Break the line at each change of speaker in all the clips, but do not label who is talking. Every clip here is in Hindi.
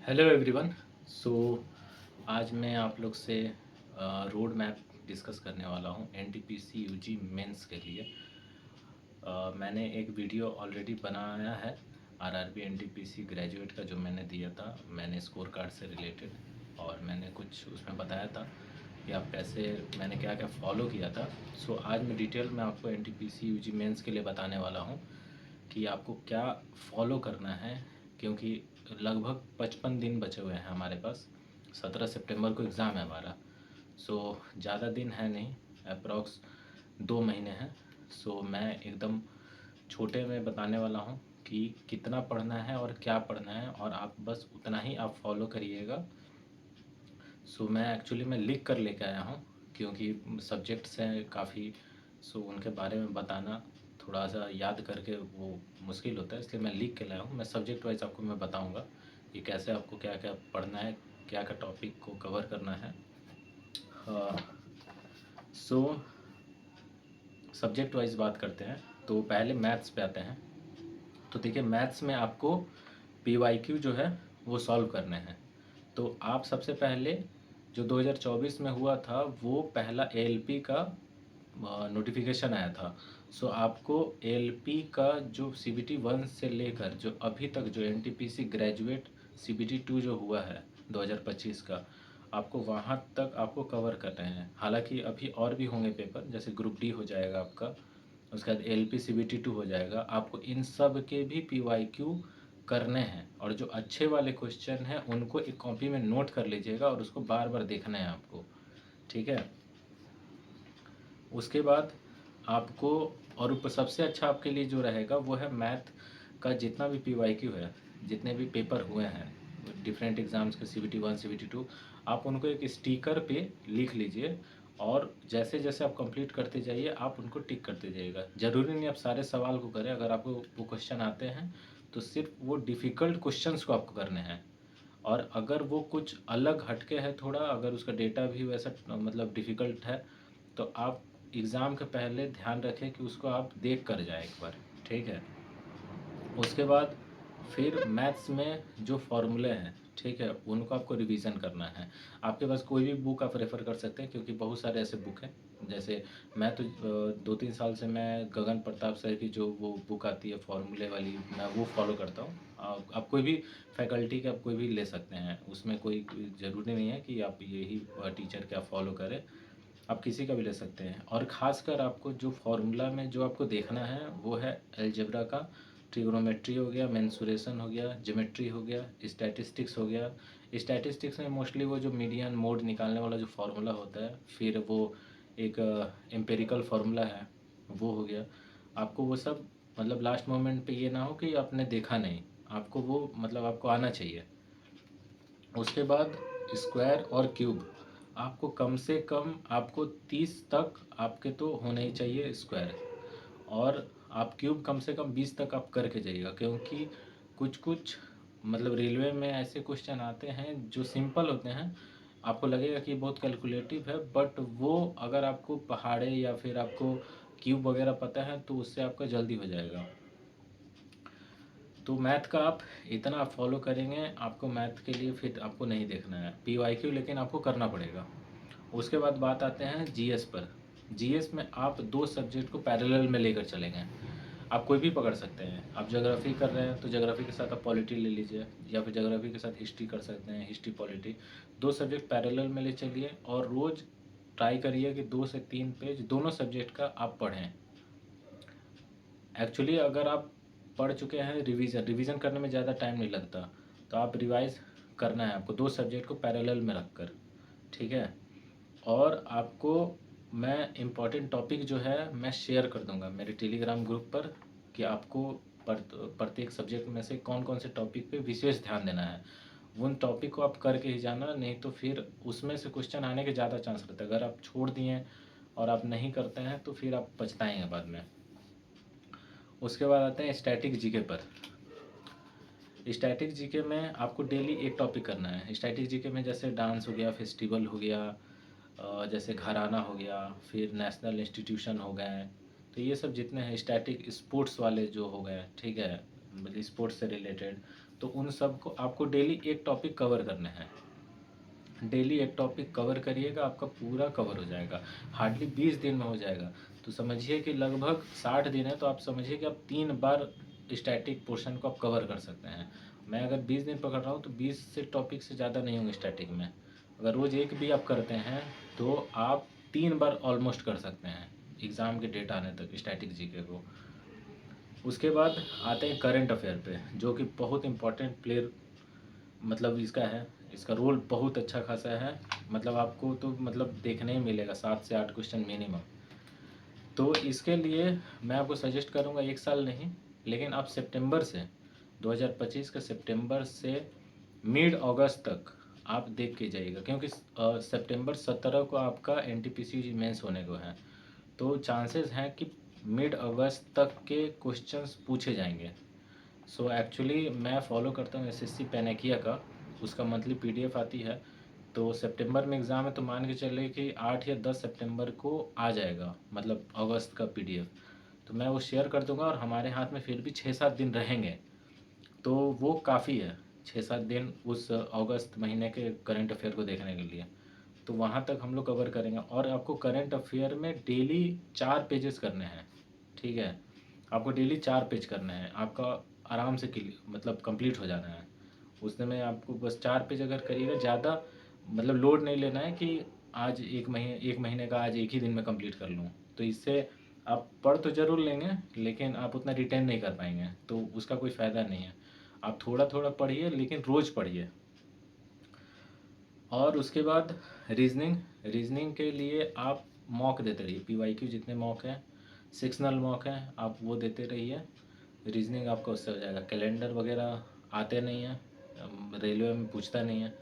Hello everyone. सो आज मैं आप लोग से रोड मैप डिस्कस करने वाला हूँ एनटीपीसी यूजी मेंस के लिए। मैंने एक वीडियो ऑलरेडी बनाया है आरआरबी एनटीपीसी ग्रेजुएट का, जो मैंने दिया था। मैंने स्कोर कार्ड से रिलेटेड और मैंने कुछ उसमें बताया था कि आप कैसे, मैंने क्या क्या फॉलो किया था। सो आज मैं डिटेल में आपको एनटीपीसी यूजी मेंस के लिए बताने वाला हूँ कि आपको क्या फॉलो करना है, क्योंकि लगभग 55 दिन बचे हुए हैं हमारे पास। 17 सितंबर को एग्ज़ाम है हमारा। सो ज़्यादा दिन है नहीं, अप्रॉक्स 2 महीने हैं। सो मैं एकदम छोटे में बताने वाला हूँ कि कितना पढ़ना है और क्या पढ़ना है, और आप बस उतना ही आप फॉलो करिएगा। सो मैं एक्चुअली मैं लिख कर लेके आया हूँ, क्योंकि सब्जेक्ट्स हैं काफ़ी। सो उनके बारे में बताना थोड़ा सा याद करके वो मुश्किल होता है, इसलिए मैं लिख के लाया हूँ। मैं सब्जेक्ट वाइज आपको मैं बताऊँगा कि कैसे आपको क्या क्या पढ़ना है, क्या क्या टॉपिक को कवर करना है। सो सब्जेक्ट वाइज बात करते हैं, तो पहले मैथ्स पे आते हैं। तो देखिए, मैथ्स में आपको पीवाईक्यू जो है वो सॉल्व करने हैं। तो आप सबसे पहले, जो 2024 में हुआ था, वो पहला एएलपी का नोटिफिकेशन आया था। सो आपको एएलपी का जो सीबीटी 1 से लेकर जो अभी तक जो एनटीपीसी ग्रेजुएट सीबीटी 2 जो हुआ है 2025 का, आपको वहाँ तक आपको कवर करना है। हालांकि अभी और भी होंगे पेपर, जैसे ग्रुप डी हो जाएगा आपका, उसके बाद L P C B T 2 हो जाएगा। आपको इन सब के भी पी वाई क्यू करने हैं, और जो अच्छे वाले क्वेश्चन हैं उनको एक कॉपी में नोट कर लीजिएगा और उसको बार बार देखना है आपको, ठीक है। उसके बाद आपको, और ऊपर सबसे अच्छा आपके लिए जो रहेगा वो है मैथ का जितना भी पी वाई क्यू है, जितने भी पेपर हुए हैं डिफरेंट एग्ज़ाम्स के, CBT 1 CBT 2, आप उनको एक स्टिकर पे लिख लीजिए, और जैसे जैसे आप कंप्लीट करते जाइए आप उनको टिक करते जाइएगा। ज़रूरी नहीं आप सारे सवाल को करें, अगर आपको वो क्वेश्चन आते हैं तो सिर्फ वो डिफ़िकल्ट क्वेश्चंस को आपको करने हैं। और अगर वो कुछ अलग हटके है थोड़ा, अगर उसका डेटा भी वैसा मतलब डिफ़िकल्ट है, तो आप एग्ज़ाम के पहले ध्यान रखें कि उसको आप देख कर जाएं एक बार, ठीक है। उसके बाद फिर मैथ्स में जो फॉर्मूले हैं, ठीक है, उनको आपको रिवीजन करना है। आपके पास कोई भी बुक आप रेफ़र कर सकते हैं, क्योंकि बहुत सारे ऐसे बुक हैं। जैसे मैं तो 2-3 साल से मैं गगन प्रताप सर की जो वो बुक आती है फॉर्मूले वाली, मैं वो फॉलो करता हूँ। आप कोई भी फैकल्टी के आप कोई भी ले सकते हैं, उसमें कोई ज़रूरी नहीं है कि आप यही टीचर के आप फॉलो करें, आप किसी का भी ले सकते हैं। और ख़ासकर आपको जो फार्मूला में जो आपको देखना है वो है अलजेब्रा का, ट्रिग्नोमेट्री हो गया, मेंसुरेशन हो गया, ज्योमेट्री हो गया, स्टैटिस्टिक्स हो गया। स्टैटिस्टिक्स में मोस्टली वो जो मीडियन मोड निकालने वाला जो फार्मूला होता है, फिर वो एक एम्पेरिकल फार्मूला है, वो हो गया। आपको वो सब, मतलब लास्ट मोमेंट पे ये ना हो कि आपने देखा नहीं, आपको वो मतलब आपको आना चाहिए। उसके बाद स्क्वायर और क्यूब, आपको कम से कम आपको 30 तक आपके तो होने ही चाहिए स्क्वायर, और आप क्यूब कम से कम 20 तक आप करके जाइएगा। क्योंकि कुछ कुछ मतलब रेलवे में ऐसे क्वेश्चन आते हैं जो सिंपल होते हैं, आपको लगेगा कि बहुत कैलकुलेटिव है, बट वो अगर आपको पहाड़े या फिर आपको क्यूब वगैरह पता है तो उससे आपका जल्दी हो जाएगा। तो मैथ का आप इतना फॉलो करेंगे, आपको मैथ के लिए फिर आपको नहीं देखना है पी वाई क्यू, लेकिन आपको करना पड़ेगा। उसके बाद बात आते हैं जीएस पर। जीएस में आप दो सब्जेक्ट को पैरेलल में लेकर चलेंगे। आप कोई भी पकड़ सकते हैं, आप ज्योग्राफी कर रहे हैं तो ज्योग्राफी के साथ आप पॉलिटी ले लीजिए, या फिर ज्योग्राफी के साथ हिस्ट्री कर सकते हैं, हिस्ट्री पॉलिटी। दो सब्जेक्ट पैरेलल में ले चलिए, और रोज़ ट्राई करिए कि 2 से 3 पेज दोनों सब्जेक्ट का आप पढ़ें। एक्चुअली अगर आप पढ़ चुके हैं, रिवीजन रिवीजन करने में ज़्यादा टाइम नहीं लगता, तो आप रिवाइज करना है आपको दो सब्जेक्ट को पैरेलल में रखकर, ठीक है। और आपको मैं इम्पॉर्टेंट टॉपिक जो है मैं शेयर कर दूंगा मेरे टेलीग्राम ग्रुप पर, कि आपको प्रत्येक सब्जेक्ट में से कौन कौन से टॉपिक पे विशेष ध्यान देना है। उन टॉपिक को आप करके ही जाना, नहीं तो फिर उसमें से क्वेश्चन आने के ज़्यादा चांस रहते हैं। अगर आप छोड़ दिए और आप नहीं करते हैं तो फिर आप पछताएंगे बाद में। उसके बाद आते हैं स्टैटिक जीके पर। स्टैटिक जीके में आपको डेली एक टॉपिक करना है। स्टैटिक जीके में जैसे डांस हो गया, फेस्टिवल हो गया, जैसे घराना हो गया, फिर नेशनल इंस्टीट्यूशन हो गए, तो ये सब जितने हैं स्टैटिक, स्पोर्ट्स वाले जो हो गए, ठीक है, मतलब स्पोर्ट्स से रिलेटेड, तो उन सब को आपको डेली एक टॉपिक कवर करने हैं। डेली एक टॉपिक कवर करिएगा, आपका पूरा कवर हो जाएगा, हार्डली 20 दिन में हो जाएगा। तो समझिए कि लगभग 60 दिन है, तो आप समझिए कि आप 3 बार स्टैटिक पोर्शन को आप कवर कर सकते हैं। मैं अगर 20 दिन पकड़ रहा हूँ तो 20 से टॉपिक से ज़्यादा नहीं होंगे स्टैटिक में। अगर रोज़ एक भी आप करते हैं तो आप 3 बार ऑलमोस्ट कर सकते हैं एग्ज़ाम के डेट आने तक स्टैटिक जीके को। उसके बाद आते हैं करंट अफेयर पे, जो कि बहुत इम्पोर्टेंट प्लेयर मतलब इसका है, इसका रोल बहुत अच्छा खासा है। मतलब आपको तो मतलब देखने ही मिलेगा 7 से 8 क्वेश्चन मिनिमम। तो इसके लिए मैं आपको सजेस्ट करूँगा 1 साल नहीं, लेकिन आप सितंबर से 2025 के सितंबर से मिड अगस्त तक आप देख के जाइएगा, क्योंकि सितंबर 17 को आपका एनटीपीसी मेंस होने को है। तो चांसेस हैं कि मिड अगस्त तक के क्वेश्चंस पूछे जाएंगे। सो एक्चुअली मैं फॉलो करता हूँ एसएससी पेनेकिया का, उसका मंथली पीडीएफ आती है। तो सितंबर में एग्ज़ाम है, तो मान के चलिए कि 8 या 10 सितंबर को आ जाएगा, मतलब अगस्त का पीडीएफ। तो मैं वो शेयर कर दूंगा, और हमारे हाथ में फिर भी 6-7 दिन रहेंगे, तो वो काफ़ी है 6-7 दिन उस अगस्त महीने के करंट अफेयर को देखने के लिए। तो वहाँ तक हम लोग कवर करेंगे, और आपको करंट अफेयर में डेली 4 पेजेस करने हैं, ठीक है। आपको डेली 4 पेज करने हैं, आपका आराम से मतलब कंप्लीट हो जाना है। उसमें आपको बस 4 पेज अगर करिएगा, ज़्यादा मतलब लोड नहीं लेना है कि आज एक महीने का आज एक ही दिन में कंप्लीट कर लूँ। तो इससे आप पढ़ तो ज़रूर लेंगे, लेकिन आप उतना रिटेन नहीं कर पाएंगे, तो उसका कोई फ़ायदा नहीं है। आप थोड़ा थोड़ा पढ़िए, लेकिन रोज़ पढ़िए। और उसके बाद रीजनिंग, रीजनिंग के लिए आप मॉक देते रहिए, पीवाईक्यू जितने मॉक हैं, सेक्शनल मॉक हैं, आप वो देते रहिए। रीजनिंग आपका उससे हो जाएगा। कैलेंडर वगैरह आते नहीं हैं, रेलवे में पूछता नहीं है,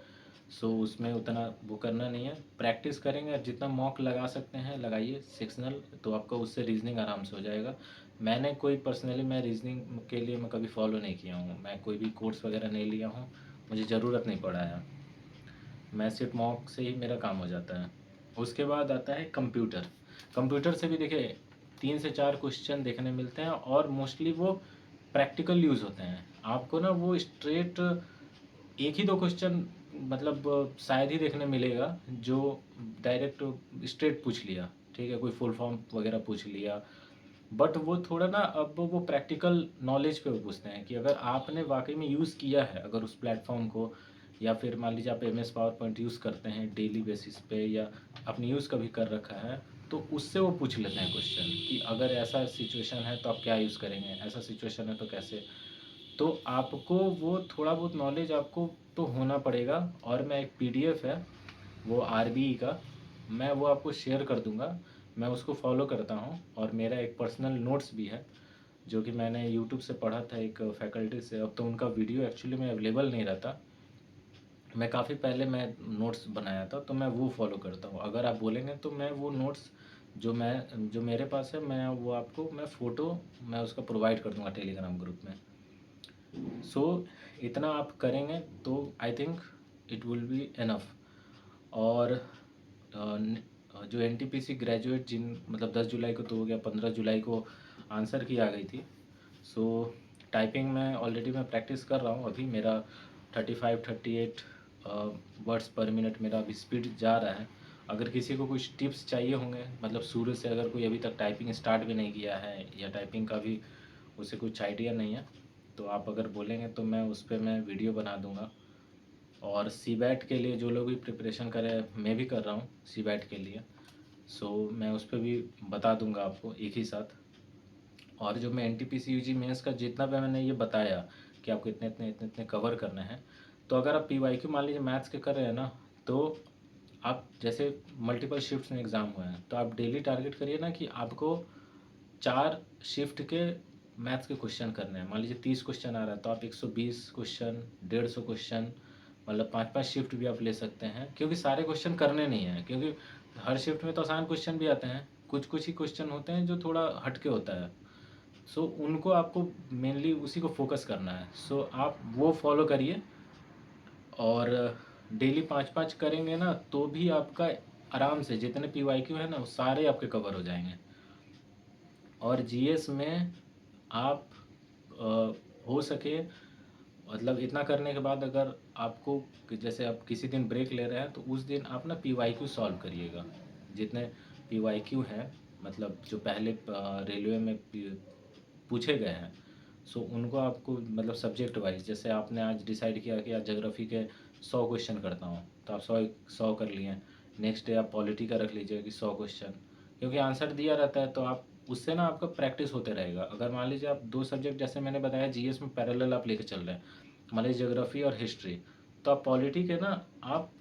सो उसमें उतना वो करना नहीं है। प्रैक्टिस करेंगे, जितना मॉक लगा सकते हैं लगाइए सेक्शनल, तो आपका उससे रीजनिंग आराम से हो जाएगा। मैंने कोई पर्सनली मैं रीजनिंग के लिए मैं कभी फॉलो नहीं किया हूँ, मैं कोई भी कोर्स वगैरह नहीं लिया हूँ, मुझे ज़रूरत नहीं पड़ा है, मैं सिर्फ मॉक से ही मेरा काम हो जाता है। उसके बाद आता है कंप्यूटर। कंप्यूटर से भी देखिए 3 से 4 क्वेश्चन देखने मिलते हैं, और मोस्टली वो प्रैक्टिकल यूज़ होते हैं। आपको ना वो स्ट्रेट एक ही दो क्वेश्चन मतलब शायद ही देखने मिलेगा जो डायरेक्ट स्ट्रेट पूछ लिया, ठीक है, कोई फुल फॉर्म वगैरह पूछ लिया। बट वो थोड़ा ना अब वो प्रैक्टिकल नॉलेज पे वो पूछते हैं कि अगर आपने वाकई में यूज़ किया है अगर उस प्लेटफॉर्म को, या फिर मान लीजिए आप M S PowerPoint use करते हैं डेली बेसिस पे, या अपनी यूज़ कभी कर रखा है, तो उससे वो पूछ लेते हैं क्वेश्चन कि अगर ऐसा सिचुएशन है तो आप क्या यूज़ करेंगे, ऐसा सिचुएशन है तो कैसे। तो आपको वो थोड़ा बहुत नॉलेज आपको तो होना पड़ेगा। और मैं एक पीडीएफ है वो आरबीई का, मैं वो आपको शेयर कर दूंगा, मैं उसको फॉलो करता हूँ। और मेरा एक पर्सनल नोट्स भी है जो कि मैंने यूट्यूब से पढ़ा था एक फैकल्टी से। अब तो उनका वीडियो एक्चुअली में अवेलेबल नहीं रहता, मैं काफ़ी पहले मैं नोट्स बनाया था, तो मैं वो फॉलो करता हूँ। अगर आप बोलेंगे तो मैं वो नोट्स जो मेरे पास है, मैं वो आपको मैं फ़ोटो मैं उसका प्रोवाइड कर दूँगा टेलीग्राम ग्रुप में। सो इतना आप करेंगे तो I think it will be enough. और जो एनटीपीसी ग्रेजुएट जिन मतलब 10 जुलाई को तो हो गया, 15 जुलाई को आंसर की आ गई थी। सो टाइपिंग में ऑलरेडी मैं प्रैक्टिस कर रहा हूँ, अभी मेरा 35-38 वर्ड्स पर मिनट मेरा अभी स्पीड जा रहा है। अगर किसी को कुछ टिप्स चाहिए होंगे, मतलब शुरू से अगर कोई अभी तक टाइपिंग स्टार्ट भी नहीं किया है, या टाइपिंग का भी उसे कुछ आइडिया नहीं है, तो आप अगर बोलेंगे तो मैं उस पर मैं वीडियो बना दूंगा। और सी बैट के लिए जो लोग भी प्रिपरेशन करें, मैं भी कर रहा हूँ सी बैट के लिए, सो मैं उस पर भी बता दूंगा आपको एक ही साथ। और जो मैं N T P C U G mains का जितना भी मैंने ये बताया कि आपको इतने कवर करने हैं, तो अगर आप पी वाई क्यू मान लीजिए मैथ्स के कर रहे हैं ना, तो आप जैसे मल्टीपल शिफ्ट्स में एग्ज़ाम हुए हैं, तो आप डेली टारगेट करिए ना कि आपको 4 शिफ्ट के मैथ्स के क्वेश्चन करने हैं। मान लीजिए 30 क्वेश्चन आ रहा है, तो आप 120 क्वेश्चन, 150 क्वेश्चन, मतलब 5-5 शिफ्ट भी आप ले सकते हैं, क्योंकि सारे क्वेश्चन करने नहीं हैं, क्योंकि हर शिफ्ट में तो आसान क्वेश्चन भी आते हैं, कुछ कुछ ही क्वेश्चन होते हैं जो थोड़ा हटके होता है। सो उनको आपको मेनली उसी को फोकस करना है। सो आप वो फॉलो करिए, और डेली 5-5 करेंगे ना, तो भी आपका आराम से जितने पी वाई क्यू है ना, वो सारे आपके कवर हो जाएंगे। और जीएस में आप हो सके मतलब इतना करने के बाद अगर आपको जैसे आप किसी दिन ब्रेक ले रहे हैं तो उस दिन आप ना पीवाईक्यू सॉल्व करिएगा। जितने पीवाईक्यू हैं, मतलब जो पहले रेलवे में पूछे गए हैं, सो उनको आपको मतलब सब्जेक्ट वाइज, जैसे आपने आज डिसाइड किया कि आज ज्योग्राफी के 100 क्वेश्चन करता हूँ, तो आप 100 कर लिए। नेक्स्ट डे आप पॉलिटी का रख लीजिए कि 100 क्वेश्चन, क्योंकि आंसर दिया रहता है तो आप उससे ना आपका प्रैक्टिस होते रहेगा। अगर मान लीजिए आप 2 सब्जेक्ट, जैसे मैंने बताया जीएस में पैरेलल आप लेके चल रहे हैं, मान लीजिए ज्योग्राफी और हिस्ट्री, तो आप पॉलिटी के ना आप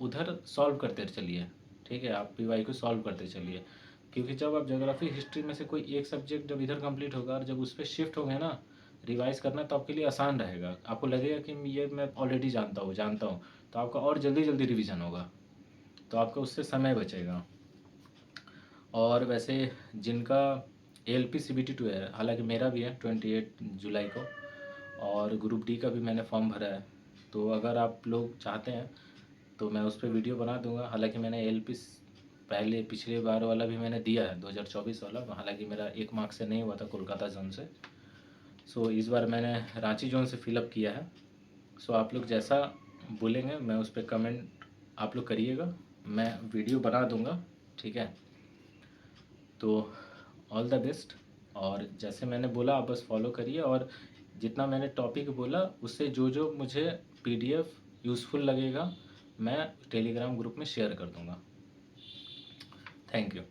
उधर सॉल्व करते चलिए। ठीक है, आप पीवाई को सॉल्व करते चलिए, क्योंकि जब आप ज्योग्राफी हिस्ट्री में से कोई एक सब्जेक्ट जब इधर कंप्लीट होगा और जब उस पर शिफ्ट होंगे ना रिवाइज करना, तो आपके लिए आसान रहेगा। आपको लगेगा कि ये मैं ऑलरेडी जानता हूँ, तो आपका और जल्दी जल्दी रिवीजन होगा, तो आपका उससे समय बचेगा। और वैसे जिनका ALP CBT 2 है, हालांकि मेरा भी है 28 जुलाई को, और ग्रुप डी का भी मैंने फॉर्म भरा है, तो अगर आप लोग चाहते हैं तो मैं उस पर वीडियो बना दूंगा। हालांकि मैंने ALP पहले पिछले बार वाला भी मैंने दिया है, 2024 वाला, हालांकि मेरा 1 मार्क से नहीं हुआ था कोलकाता जोन से। सो इस बार मैंने रांची जोन से फिलअप किया है। सो आप लोग जैसा बोलेंगे मैं उस पर कमेंट आप लोग करिएगा, मैं वीडियो बना दूंगा। ठीक है, तो ऑल द बेस्ट। और जैसे मैंने बोला आप बस फॉलो करिए, और जितना मैंने टॉपिक बोला उससे जो जो मुझे PDF यूज़फुल लगेगा मैं टेलीग्राम ग्रुप में शेयर कर दूंगा। Thank you.